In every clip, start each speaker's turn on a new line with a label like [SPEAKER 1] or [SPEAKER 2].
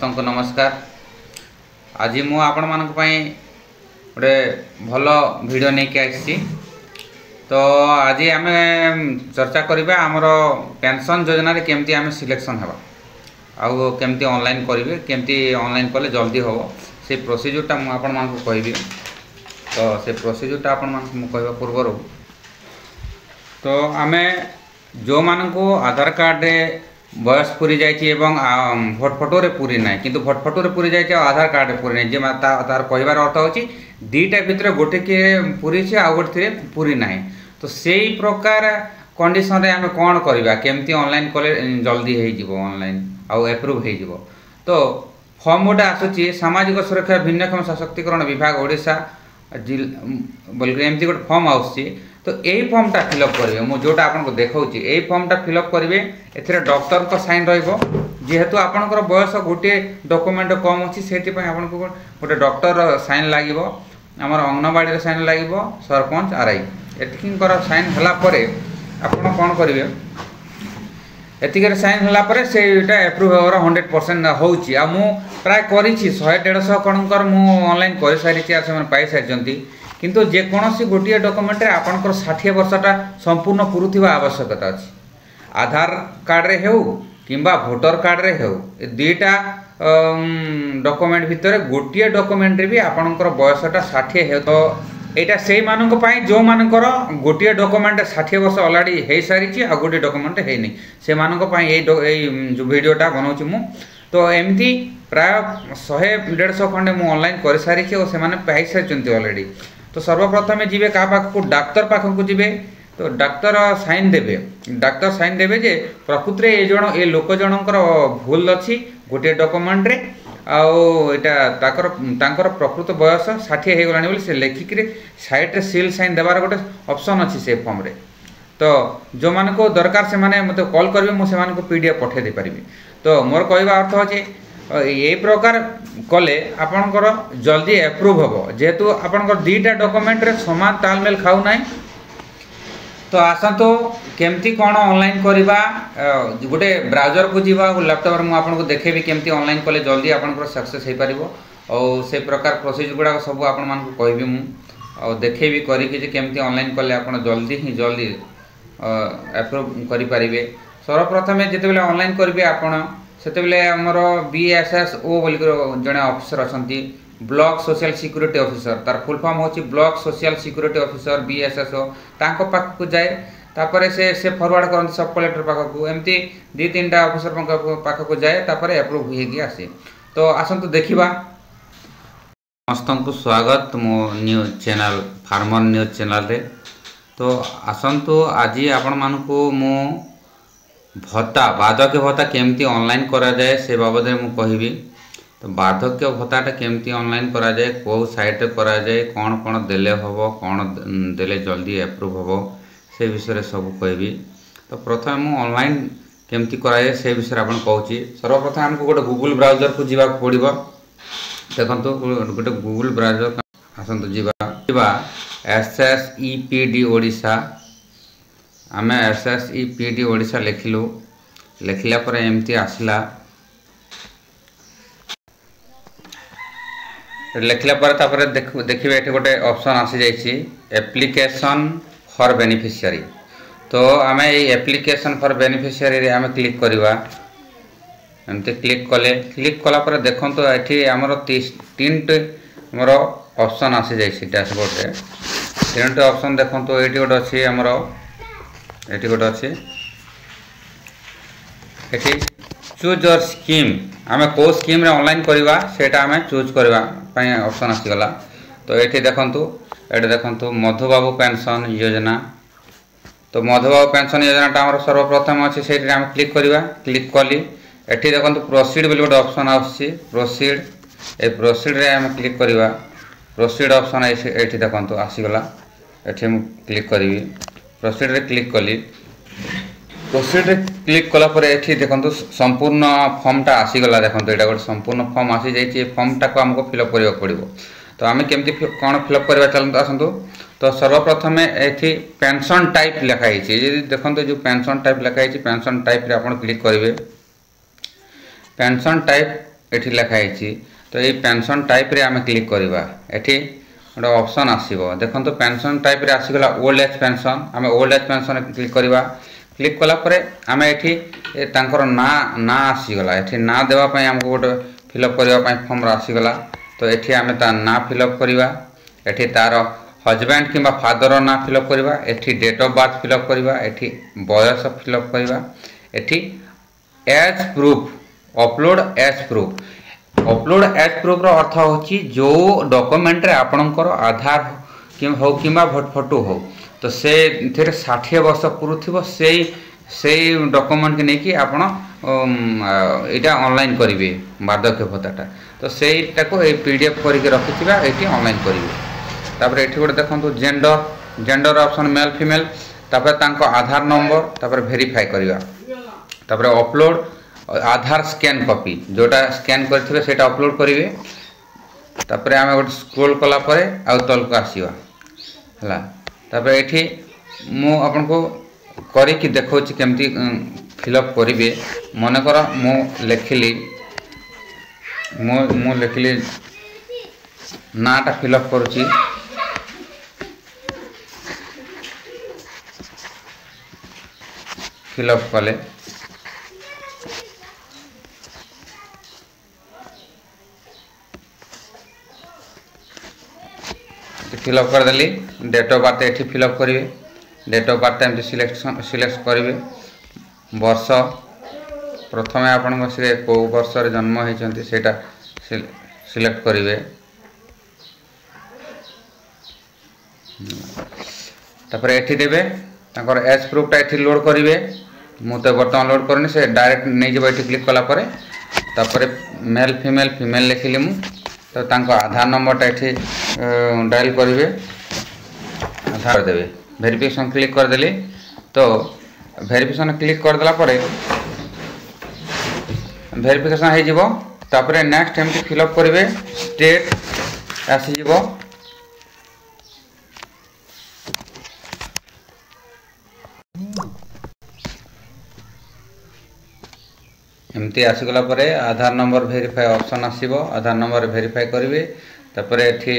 [SPEAKER 1] को नमस्कार। आज मु आपण मानक पई गोटे भल वीडियो नहीं आसी। तो आज आम चर्चा करबा हमर पेंशन योजना रे केमती आम सिलेक्शन हेबा आउ केमती ऑनलाइन करेंगे केमती ऑनलाइन कले जल्दी हम से प्रोसीजरटा मु आपण मानक कहबी। तो से प्रोसीजरटा आपण मानक मु कहबा पूर्व तो आमे जो मानक आधार कार्ड बयस पूरी जाइए भोट फोटो रे पूरी ना किंतु भोट फोटो रे पूरी जाइए आधार कार्ड रे पूरी ना तार कहबार अर्थ होची दीटा भितर गोटे के पूरी छे आ गोटे पूरी ना। तो से प्रकार कंडीशन रे आमे कोन करबा केमती ऑनलाइन कले जल्दी हे जिवो ऑनलाइन आउ एप्रूव हे जिवो। तो फॉर्म गोटे आसुची सामाजिक सुरक्षा भिन्नक्षम सशक्तिकरण विभाग ओडिशा बोल एमती गोटे फॉर्म आउची। तो यही फॉर्मटा फिलअप करेंगे मुझे जोटा आपको देखा यही फॉर्मटा फिलअप करेंगे ए डॉक्टर को साइन जेहेतु आपंकर बयस गोटे डॉक्यूमेंट कम अच्छी से गोटे डॉक्टर साइन लगे आमर अंगनवाड़ी साइन लगे सरपंच आरआई एतिकर साइन है आपड़ कौन करेंगे एतिकर साइन है से एप्रूव होवर 100% होची आ मु प्राय करी 100-150 कणकर मु ऑनलाइन कर सारी से पाई सारी किंतु जेकोसी गोटे डॉक्यूमेंट रे आपनकर 60 वर्षटा संपूर्ण पुरुथिबा आवश्यकता अछि। आधार कार्ड रे हेउ किंबा वोटर कार्ड रे हेउ ए दुईटा डॉक्यूमेंट भितर गोटे डॉक्यूमेंट रे भी आपनकर बयसटा 60 हे। तो एटा सेई मानक पई जो मानकर गोटे डॉक्यूमेंट 60 वर्ष ऑलरेडी हे सारी आ गोटे डॉक्यूमेंट हे नै से मानक पई ए जो वीडियोटा बनाउछि मु। तो एमती प्राय 100-150 खंडे मु ऑनलाइन कर सारी और से माने पाई सारिचंती ऑलरेडी। तो सर्वप्रथम जीवे क्या पाखक डाक्तर पाखक जीवे तो डाक्तर साइन देवे जे प्रकृत रे ए लोक जनकर भूल अच्छी गोटे डॉक्यूमेंट रे ताकर प्रकृत बयस 60 हो गलानी से लेखिक साइड रे सील साइन देवार गोटे ऑप्शन अच्छी से फॉर्म रे। तो जो मान को दरकार से माने मते कॉल करेंगे मुझे पीडीएफ पठे दे पारिबी। तो मोर कहवा अर्थ अच्छे ये प्रकार कले आपणकर जल्दी एप्रूव हम जेहेतु आपणकर दुईटा डॉक्यूमेंट रे समान तालमेल खाऊ ना। तो आसतु केमती कौन ऑनलाइन करवा गोटे ब्राउजर को जीवा लैपटॉप में आपको देखेबी केमती ऑनलाइन कले जल्दी आपणकर सक्सेस हो पारिबो और से प्रकार प्रोसेस गुड़ा सब आपण मानक कहबी मु और देखेबी करिकि केमती ऑनलाइन कले आपण जल्दी ही जल्दी एप्रूव करि पारिबे। सर्वप्रथम जेतेबेले ऑनलाइन करिवे आपण सेतेबेले हमर बीएसएसओ बोल जड़े ऑफिसर अच्छा ब्लॉक सोशल सिक्यूरीटी ऑफिसर तार फुल फॉर्म होची ब्लॉक सोशल सिक्यूरीटी ऑफिसर बीएसएसओ तांको पाख को जाए तापरे से फॉरवर्ड करन सब कलेक्टर पाख को एमती 2-3टा ऑफिसर पाख को जाए तापरे अप्रूव होगी आसे। तो आसंतु देखिबा समस्त को स्वागत मो news channel farmer news channel रे। तो आसंतु आज आपण मानकु मो भत्ता बार्धक्य भत्ता केमती ऑनलाइन करा जाए से बाबद में कहबी। तो बार्धक्य भत्ताटा केमती ऑनलाइन करा जाए को साइट रे करा जाए कौन कौन देले हबो कौन देले जल्दी एप्रूव हबो से विषय सब कहबी। तो प्रथम मु ऑनलाइन केमती करा जाए से विषय आपन कहूची। सर्वप्रथम हमको गोटे गूगल ब्राउजर को जीवा पड़िबो। देखंतु गोटे गूगल ब्राउजर आसंतु जीवा SSEPD ओडिशा आम SSEPD ओडिशा लिखिलु लिखला पर एमती आसला लिखला पर देखिए ये गोटे ऑप्शन आसी जाइए एप्लिकेशन फॉर बेनिफिशियरी। तो आम एप्लिकेशन फॉर बेनिफिशियरी रे आम क्लिक करवा एमती क्लिक कला पर देखो तो ये आमर 3टे आमर ऑप्शन आसी जाइए डैशबोर्ड रे 3टे ऑप्शन देखो तो ये गोटे अच्छी आमर ये गोटे अच्छे ये चूज योर स्कीम आम कौ स्कीम रे ऑनलाइन करवा सेटा आम चूज करवा ऑप्शन आसीगला। तो ये देखो मधुबाबू पेंशन योजना। तो मधुबाबू पेंशन योजना आम सर्वप्रथम अच्छे से क्लिक करवा क्लिक कली ये देखो प्रोसीड बोली गोटे ऑप्शन आसी प्रोसीड ए प्रोसीड रे आम क्लिक करवा प्रोसीड ऑप्शन ये देखो आसीगला ये क्लिक करी प्रोसीड रे क्लिक कली प्रोसीड क्लिक कला पर ये देखो संपूर्ण फॉर्मटा आसीगला। देखो यहाँ गोटे संपूर्ण फॉर्म आसी जाइए फॉर्मटा को आमको फिलअप करने पड़ो। तो आम केमती कौन फिलअप करवा चलते आसतु। तो सर्वप्रथम ये पेंशन टाइप लिखाई देखो जो पेंशन टाइप लिखाई पेंशन टाइप आप क्लिक करेंगे पेंशन टाइप एठी लिखाई तो ये पेंशन टाइप रे आम क्लिक करवा एठी गोटे ऑप्शन आसीबो देखो तो पेंशन टाइप रे आसीगला ओल्ड एज पेंशन आम ओल्ड एज पेंशन क्लिक करवा क्लिक कला परे आम एठी तांकर ना आसीगला एठी ना देवा पई हमको गोटे फिलअप करबा पई फॉर्म आसीगला तो एठी आम ता ना फिलअप करवा एठी तार हजबैंड किंबा फादर ना फिलअप करवा एठी डेट ऑफ बर्थ फिलअप करवा एठी बयस फिलअप करवा एठी age proof upload age proof रो अर्थ होची जो डॉक्यूमेंट रे आपनकर आधार हो किंबा भोट फोटो हो तो से 60 वर्ष पूर्व थी से डॉक्यूमेंट के नहीं आपण इटा ऑनलाइन करेंगे वार्धक्य भत्ताटा तो सेटा को पीडीएफ करके रखिथिबा एठी ऑनलाइन करेंगे तापर एठी गोटे देखंतु जेंडर ऑप्शन मेल फीमेल तापर तांको आधार नंबर तापर वेरीफाई करवा तापर अपलोड आधार स्कैन कॉपी जोटा स्कैन करथिबे सेटा अपलोड करेंगे तापर आमे गोटे स्क्रॉल कला परे आ तल को आसीबा हला तापर एठी मु आपन को करी कि देखो केमती फिलअप करेंगे मनकर मु लिखिली नाटा फिलअप करुची फिलअप कले फिलअप कर देली डेट ऑफ बर्थ एठी फिलअप करेंगे डेट ऑफ बर्थ एमती सिलेक्ट करेंगे वर्ष प्रथम आपण से कौ वर्ष रे जन्म होती सेटा सिलेक्ट करेंगे तापर एठी देबे ताकर एज प्रूफ टा एठी लोड करेंगे मु तो बर्तमान लोड करनी से डायरेक्ट नहीं जब एठी क्लिक कला परे तापर मेल फीमेल लिखिली मु तो तांको आधार नंबर टा एठी डायल करेंगे आधार देबे वेरिफिकेशन क्लिक कर देली तो वेरिफिकेशन क्लिक कर देला परे वेरिफिकेशन हो जिवो तापर नेक्स्ट एमटी फिलअप करेंगे स्टेट आसी जिवो एमती आसीगला परे आधार नंबर वेरीफाई ऑप्शन आसीबो आधार नंबर वेरीफाई करेंगे तापर एठी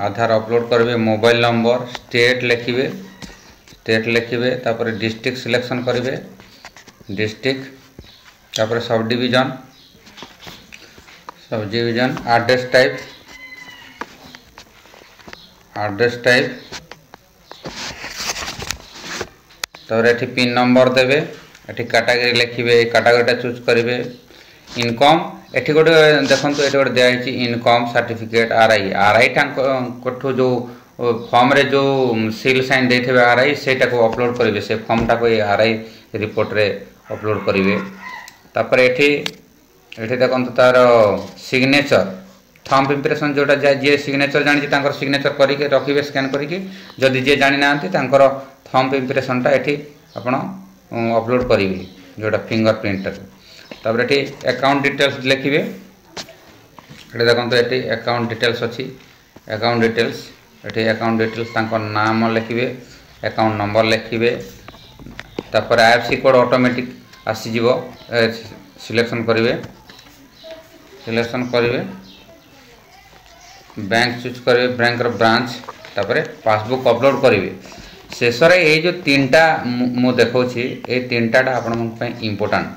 [SPEAKER 1] आधार अपलोड करेंगे मोबाइल नंबर स्टेट लिखिबे तापर डिस्ट्रिक्ट सिलेक्शन करेंगे डिस्ट्रिक्ट तापर सब डिवीजन एड्रेस टाइप तापर एठी पिन नंबर देबे एठी कैटेगरी लिखिबे कैटेगरीटा चूज करेंगे इनकम एठी गोटे देखंतु एठी गोटे दिया इनकम सर्टिफिकेट आरआई टांको जो फॉर्म रे जो सील साइन देथिबे आरआई सेटा को अपलोड करेंगे से फॉर्म टा को आरआई रिपोर्ट रे अपलोड करेंगे तापर एठी देखंतु तार सिग्नेचर थंब इंप्रेशन जोटा जे सिग्नेचर जानि तांकर सिग्नेचर करके रखिबे स्कैन करके जदि जे जानि नांती तांकर थंब इंप्रेशन टा एठी आपण अपलोड करेंगे जोटा फिंगरप्रिंट तापर एठी अकाउंट डिटेल्स लिखिबे एठी देखंतु एठी अकाउंट डिटेल्स अछि अकाउंट डिटेल्स तांको नाम लिखिबे अकाउंट नंबर लिखिबे तापर आईएफएससी कोड ऑटोमेटिक आसी जीवो सिलेक्शन करेंगे बैंक चूज करेंगे बैंक ब्रांच तापर पासबुक अपलोड करेंगे शेष रे ये जो तीनटा मु देखौछि ए तीनटा आपण मन इम्पोर्टेंट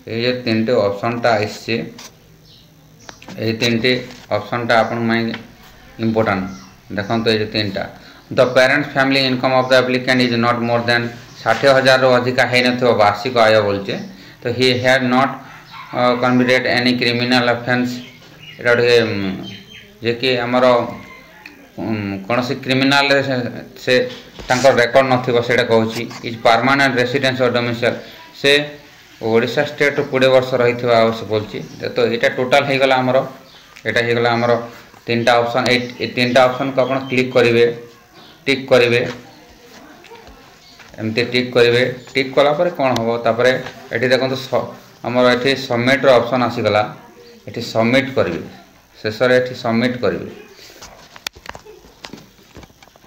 [SPEAKER 1] ये जो तीनटे ऑप्शन टा आइछे ए तीनटे ऑप्शन टा आपण मन इम्पोर्टेंट देखो तो ये तीनटा the parents family income of the applicant is not more than 60,000 रो अधिक है नथिबो वार्षिक आय बोलचे तो he had not committed any criminal offence एटा जे कि हमरो कौन से क्रिमिनल से तांकर रेकॉर्ड नथिबो सेटा कहूची इज परमानेंट रेसिडेंस और डोमिसाइल से ओडिशा स्टेट 20 वर्ष रहिथिबा आवश्यक बोलची तो एटा टोटल हे गला हमरो एटा हे गला हमरो तीनटा ऑप्शन ए तीनटा ऑप्शन को आपण क्लिक करिवे टिक करिवे एमते टिक करिवे टिक कला पर कोन होबो तापरे एठी देखंतु हमर एठी सबमिट रो ऑप्शन आसी गला एठी सबमिट करिवे शेषरे एठी सबमिट करिवे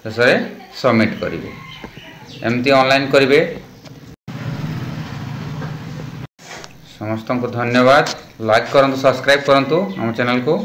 [SPEAKER 1] शेषरे सबमिट करिवे एमती ऑनलाइन करिवे समस्त को धन्यवाद। लाइक करंतु, सब्सक्राइब करंतु हम चैनल को।